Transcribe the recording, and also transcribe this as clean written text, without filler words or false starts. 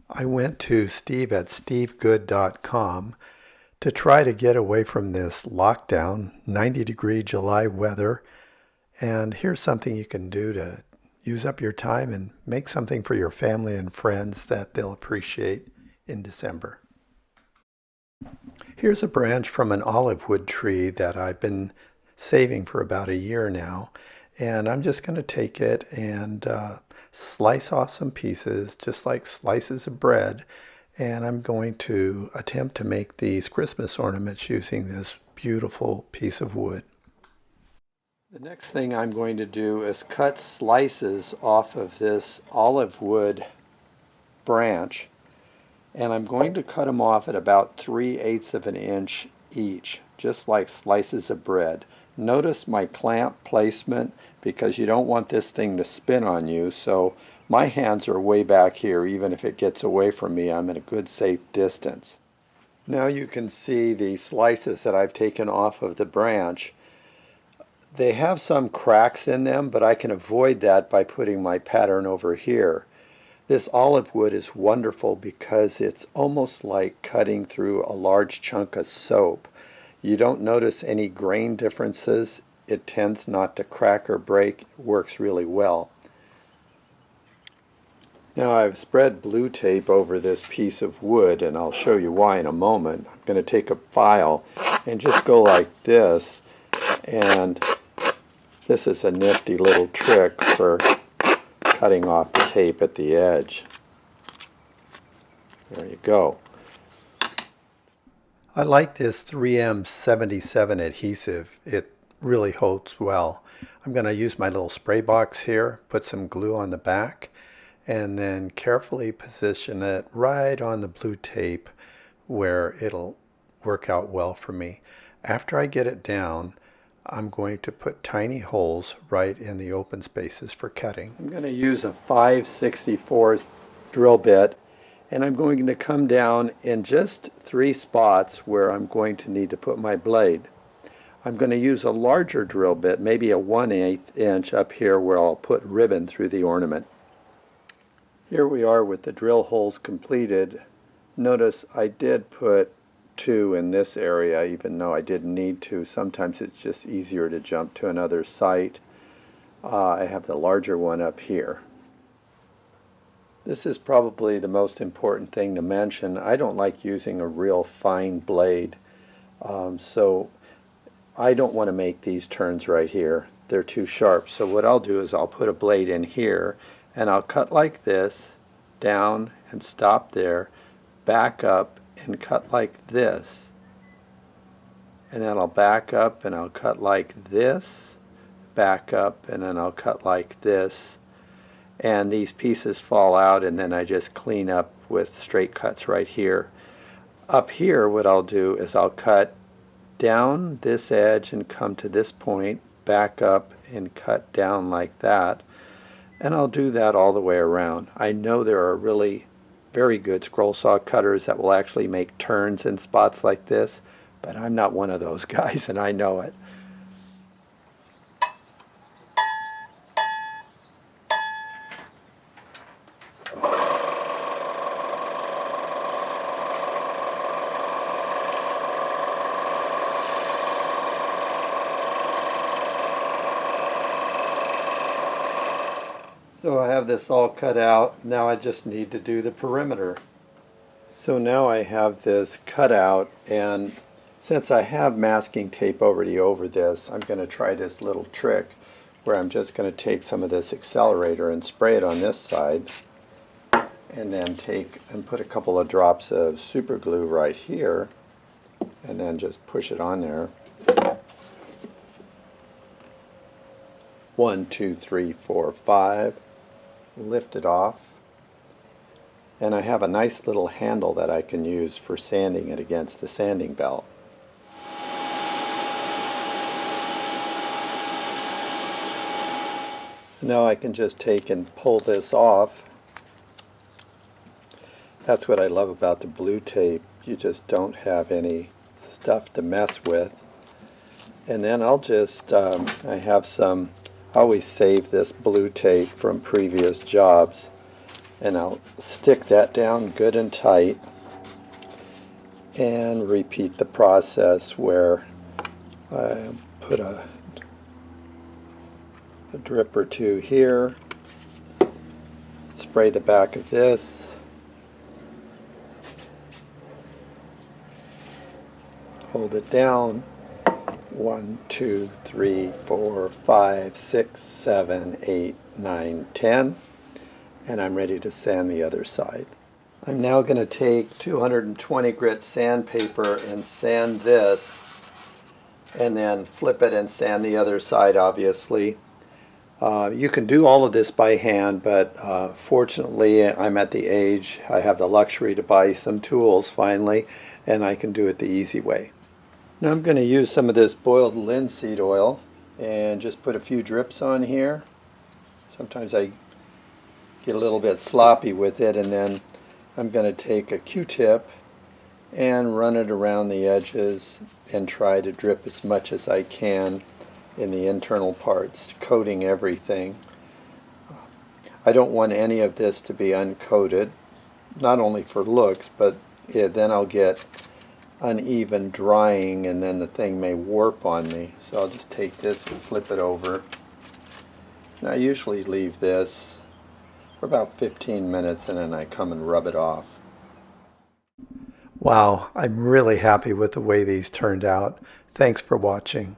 I went to Steve at stevegood.com to try to get away from this lockdown, 90-degree July weather. And here's something you can do to use up your time and make something for your family and friends that they'll appreciate in December. Here's a branch from an olive wood tree that I've been saving for about a year now. And I'm just going to take it and slice off some pieces, just like slices of bread. And I'm going to attempt to make these Christmas ornaments using this beautiful piece of wood. The next thing I'm going to do is cut slices off of this olive wood branch, and I'm going to cut them off at about 3/8 of an inch each, just like slices of bread. Notice my clamp placement because you don't want this thing to spin on you, so my hands are way back here. Even if it gets away from me, I'm at a good safe distance. Now you can see the slices that I've taken off of the branch. They have some cracks in them, but I can avoid that by putting my pattern over here. This olive wood is wonderful because it's almost like cutting through a large chunk of soap. You don't notice any grain differences. It tends not to crack or break. It works really well. Now I've spread blue tape over this piece of wood, and I'll show you why in a moment. I'm going to take a file and just go like this, and this is a nifty little trick for cutting off the tape at the edge. There you go. I like this 3M77 adhesive. It really holds well. I'm going to use my little spray box here, put some glue on the back, and then carefully position it right on the blue tape where it'll work out well for me. After I get it down, I'm going to put tiny holes right in the open spaces for cutting. I'm going to use a 5/64 drill bit, and I'm going to come down in just 3 spots where I'm going to need to put my blade. I'm going to use a larger drill bit, maybe a 1/8 inch up here where I'll put ribbon through the ornament. Here we are with the drill holes completed. Notice I did put 2 in this area, even though I didn't need to. Sometimes it's just easier to jump to another site. I have the larger one up here. This is probably the most important thing to mention. I don't like using a real fine blade, so I don't want to make these turns right here. They're too sharp. So what I'll do is I'll put a blade in here, and I'll cut like this, down and stop there, back up and cut like this, and then I'll back up and I'll cut like this, back up, and then I'll cut like this, and these pieces fall out, and then I just clean up with straight cuts right here. Up here what I'll do is I'll cut down this edge and come to this point, back up and cut down like that, and I'll do that all the way around. I know there are really very good scroll saw cutters that will actually make turns in spots like this, but I'm not one of those guys, and I know it. So I have this all cut out. Now I just need to do the perimeter. So now I have this cut out, and since I have masking tape already over this, I'm going to try this little trick where I'm just going to take some of this accelerator and spray it on this side, and then take and put a couple of drops of super glue right here, and then just push it on there. 1, 2, 3, 4, 5. Lift it off, and I have a nice little handle that I can use for sanding it against the sanding belt. Now I can just take and pull this off. That's what I love about the blue tape. You just don't have any stuff to mess with. And then I'll just, I have some, I always save this blue tape from previous jobs, And I'll stick that down good and tight and repeat the process where I put a drip or two here, spray the back of this, hold it down, 1, 2, 3, 4, 5, 6, 7, 8, 9, 10, and I'm ready to sand the other side. I'm now going to take 220 grit sandpaper and sand this, and then flip it and sand the other side, obviously. You can do all of this by hand, but fortunately I'm at the age, I have the luxury to buy some tools finally, and I can do it the easy way. Now I'm going to use some of this boiled linseed oil and just put a few drips on here. Sometimes I get a little bit sloppy with it, and then I'm going to take a Q-tip and run it around the edges and try to drip as much as I can in the internal parts, coating everything. I don't want any of this to be uncoated, not only for looks, but then I'll get uneven drying and then the thing may warp on me. So I'll just take this and flip it over. And I usually leave this for about 15 minutes and then I come and rub it off. Wow, I'm really happy with the way these turned out. Thanks for watching.